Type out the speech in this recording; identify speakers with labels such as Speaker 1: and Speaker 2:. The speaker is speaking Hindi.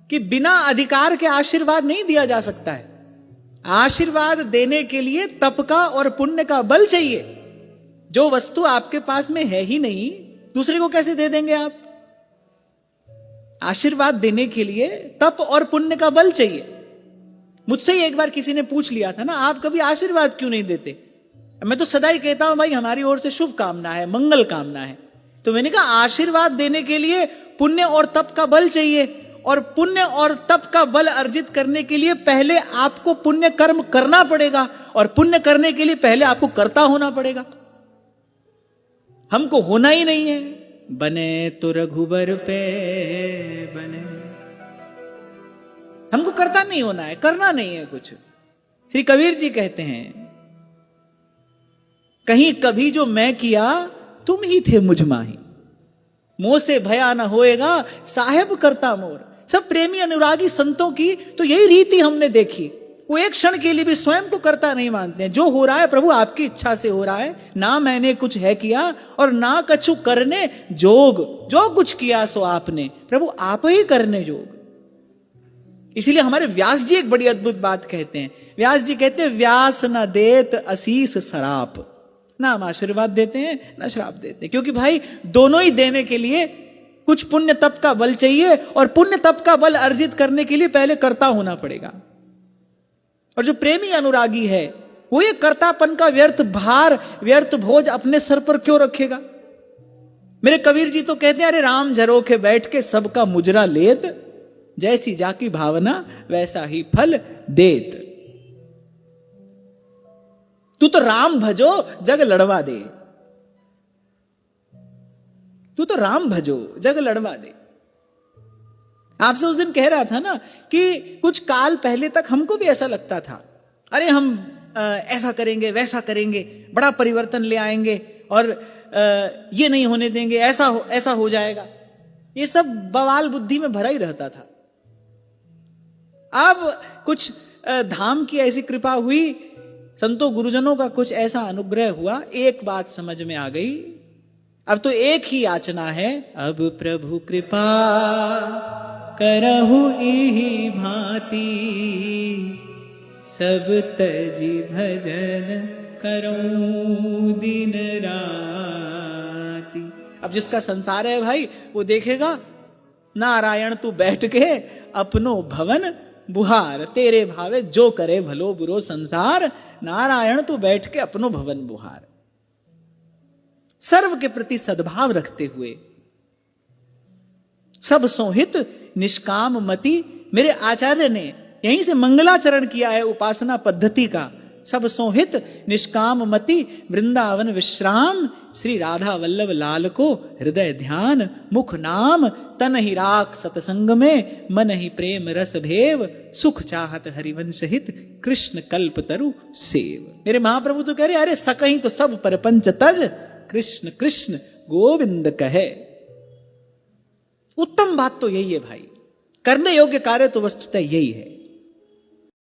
Speaker 1: कि बिना अधिकार के आशीर्वाद नहीं दिया जा सकता है। आशीर्वाद देने के लिए तप का और पुण्य का बल चाहिए। जो वस्तु आपके पास में है ही नहीं, दूसरे को कैसे दे देंगे आप? आशीर्वाद देने के लिए तप और पुण्य का बल चाहिए। मुझसे ही एक बार किसी ने पूछ लिया था ना, आप कभी आशीर्वाद क्यों नहीं देते? मैं तो सदा ही कहता हूं भाई हमारी ओर से शुभ कामना है, मंगल कामना है। तो मैंने कहा आशीर्वाद देने के लिए पुण्य और तप का बल चाहिए, और पुण्य और तप का बल अर्जित करने के लिए पहले आपको पुण्य कर्म करना पड़ेगा, और पुण्य करने के लिए पहले आपको कर्ता होना पड़ेगा। हमको होना ही नहीं है। बने तो रघुबर पे बने, हमको करता नहीं होना है, करना नहीं है कुछ। श्री कबीर जी कहते हैं, कहीं कभी जो मैं किया तुम ही थे मुझ माही, मोह से भया न होएगा साहेब करता मोर। सब प्रेमी अनुरागी संतों की तो यही रीति हमने देखी। वो एक क्षण के लिए भी स्वयं को करता नहीं मानते हैं। जो हो रहा है प्रभु आपकी इच्छा से हो रहा है, ना मैंने कुछ है किया और ना कछु करने जोग। जो कुछ किया सो आपने, प्रभु आप ही करने जोग। इसीलिए हमारे व्यास जी एक बड़ी अद्भुत बात कहते हैं। व्यास जी कहते हैं, व्यास न देत असीस सराप। ना हम आशीर्वाद देते हैं ना श्राप देते हैं, क्योंकि भाई दोनों ही देने के लिए कुछ पुण्य तप का बल चाहिए, और पुण्य तप का बल अर्जित करने के लिए पहले कर्ता होना पड़ेगा। और जो प्रेमी अनुरागी है वो ये कर्तापन का व्यर्थ भार, व्यर्थ बोझ अपने सर पर क्यों रखेगा? मेरे कबीर जी तो कहते हैं, अरे राम झरोखे बैठ के सबका मुजरा लेत, जैसी जाकी भावना वैसा ही फल देत। तू तो राम भजो जग लड़वा दे, तू तो राम भजो जग लड़वा दे। आपसे उस दिन कह रहा था ना कि कुछ काल पहले तक हमको भी ऐसा लगता था, अरे हम ऐसा करेंगे वैसा करेंगे, बड़ा परिवर्तन ले आएंगे, और ये नहीं होने देंगे, ऐसा हो जाएगा। ये सब बवाल बुद्धि में भरा ही रहता था। अब कुछ धाम की ऐसी कृपा हुई, संतों गुरुजनों का कुछ ऐसा अनुग्रह हुआ, एक बात समझ में आ गई। अब तो एक ही याचना है, अब प्रभु कृपा करहु इहि भांति, सब तजी भजन करऊं दिन राति। अब जिसका संसार है भाई वो देखेगा, नारायण तू बैठ के अपनो भवन बुहार, तेरे भावे जो करे भलो बुरो संसार, नारायण तू बैठ के अपनो भवन बुहार। सर्व के प्रति सद्भाव रखते हुए, सब सोहित निष्काम मति। मेरे आचार्य ने यहीं से मंगलाचरण किया है उपासना पद्धति का। सब सोहित निष्काम मति, वृंदावन विश्राम, श्री राधा वल्लभ लाल को हृदय ध्यान, मुख नाम, तन ही राख सतसंग में, मन ही प्रेम रस भेव, सुख चाहत हरिवंश हित, कृष्ण कल्प तरु सेव। मेरे महाप्रभु तो कह रहे, अरे सकहीं तो सब परपंच तज, कृष्ण कृष्ण गोविंद कहे। उत्तम बात तो यही है भाई, करने योग्य कार्य तो वस्तुतः यही है।